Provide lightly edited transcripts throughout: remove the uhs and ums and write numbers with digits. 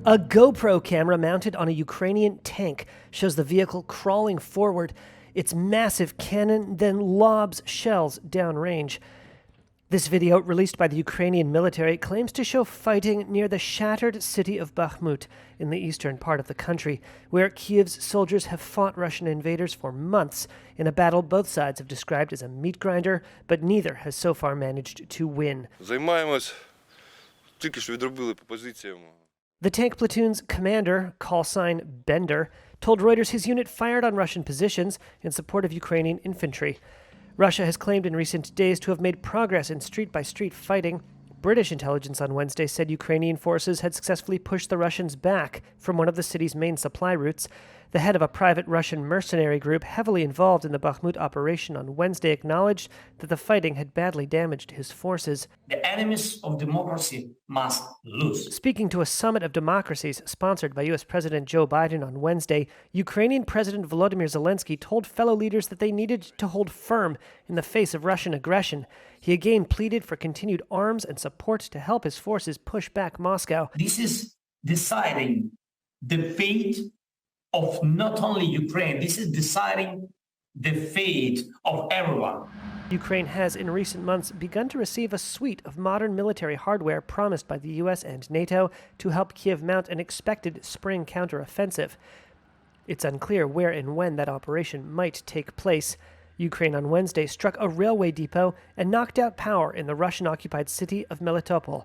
A GoPro camera mounted on a Ukrainian tank shows the vehicle crawling forward. Its massive cannon then lobs shells downrange. This video, released by the Ukrainian military, claims to show fighting near the shattered city of Bakhmut in the eastern part of the country, where Kyiv's soldiers have fought Russian invaders for months in a battle both sides have described as a meat grinder, but neither has so far managed to win. The tank platoon's commander, call sign Bender, told Reuters his unit fired on Russian positions in support of Ukrainian infantry. Russia has claimed in recent days to have made progress in street-by-street fighting. British intelligence on Wednesday said Ukrainian forces had successfully pushed the Russians back from one of the city's main supply routes. The head of a private Russian mercenary group heavily involved in the Bakhmut operation on Wednesday acknowledged that the fighting had badly damaged his forces. The enemies of democracy must lose. Speaking to a summit of democracies sponsored by U.S. President Joe Biden on Wednesday, Ukrainian President Volodymyr Zelensky told fellow leaders that they needed to hold firm in the face of Russian aggression. He again pleaded for continued arms and support to help his forces push back Moscow. This is deciding the fate of not only Ukraine, this is deciding the fate of everyone. Ukraine has in recent months begun to receive a suite of modern military hardware promised by the U.S. and NATO to help Kyiv mount an expected spring counteroffensive. It's unclear where and when that operation might take place. Ukraine on Wednesday struck a railway depot and knocked out power in the Russian-occupied city of Melitopol.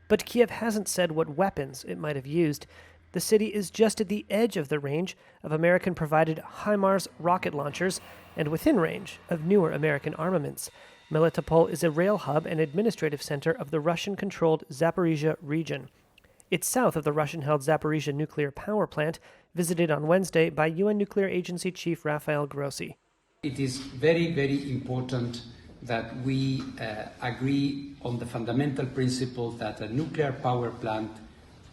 But Kyiv hasn't said what weapons it might have used. The city is just at the edge of the range of American-provided HIMARS rocket launchers and within range of newer American armaments. Melitopol is a rail hub and administrative center of the Russian-controlled Zaporizhia region. It's south of the Russian-held Zaporizhia nuclear power plant, visited on Wednesday by UN Nuclear Agency Chief Rafael Grossi. It is very, very important that we agree on the fundamental principle that a nuclear power plant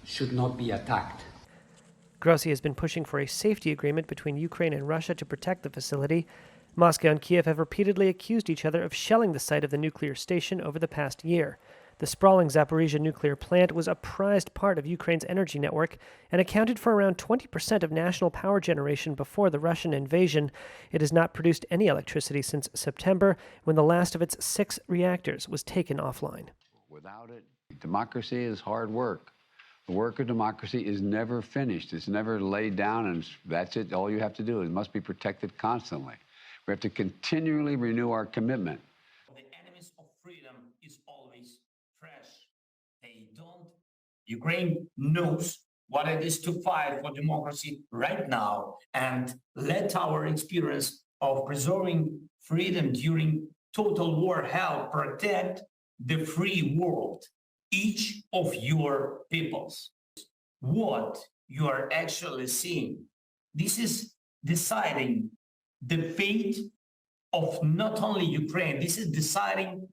should not be attacked. Grossi has been pushing for a safety agreement between Ukraine and Russia to protect the facility. Moscow and Kyiv have repeatedly accused each other of shelling the site of the nuclear station over the past year. The sprawling Zaporizhia nuclear plant was a prized part of Ukraine's energy network and accounted for around 20% of national power generation before the Russian invasion. It has not produced any electricity since September, when the last of its 6 reactors was taken offline. Without it, democracy is hard work. The work of democracy is never finished. It's never laid down and that's it. All you have to do is it must be protected constantly. We have to continually renew our commitment. The enemies of freedom is always fresh. They don't. Ukraine knows what it is to fight for democracy right now, and let our experience of preserving freedom during total war help protect the free world. Each of your peoples. What you are actually seeing, this is deciding the fate of not only Ukraine, this is deciding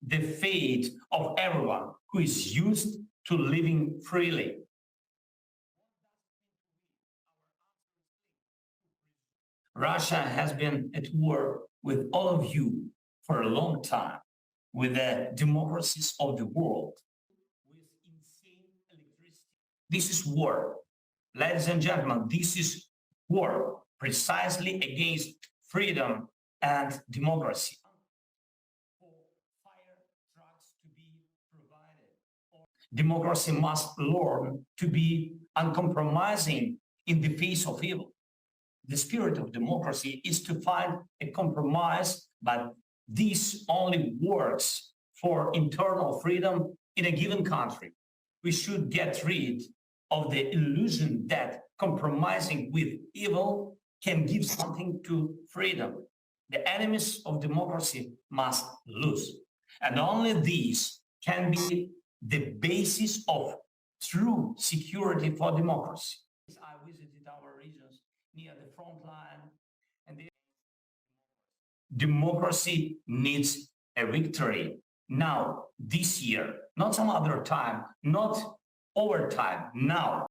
the fate of everyone who is used to living freely. Russia has been at war with all of you for a long time, with the democracies of the world. This is war. Ladies and gentlemen, this is war precisely against freedom and democracy. Democracy must learn to be uncompromising in the face of evil. The spirit of democracy is to find a compromise, but this only works for internal freedom in a given country. We should get rid of the illusion that compromising with evil can give something to freedom. The enemies of democracy must lose. And only these can be the basis of true security for democracy. I visited our regions near the front line, and democracy needs a victory. Now, this year, not some other time, not over time, now.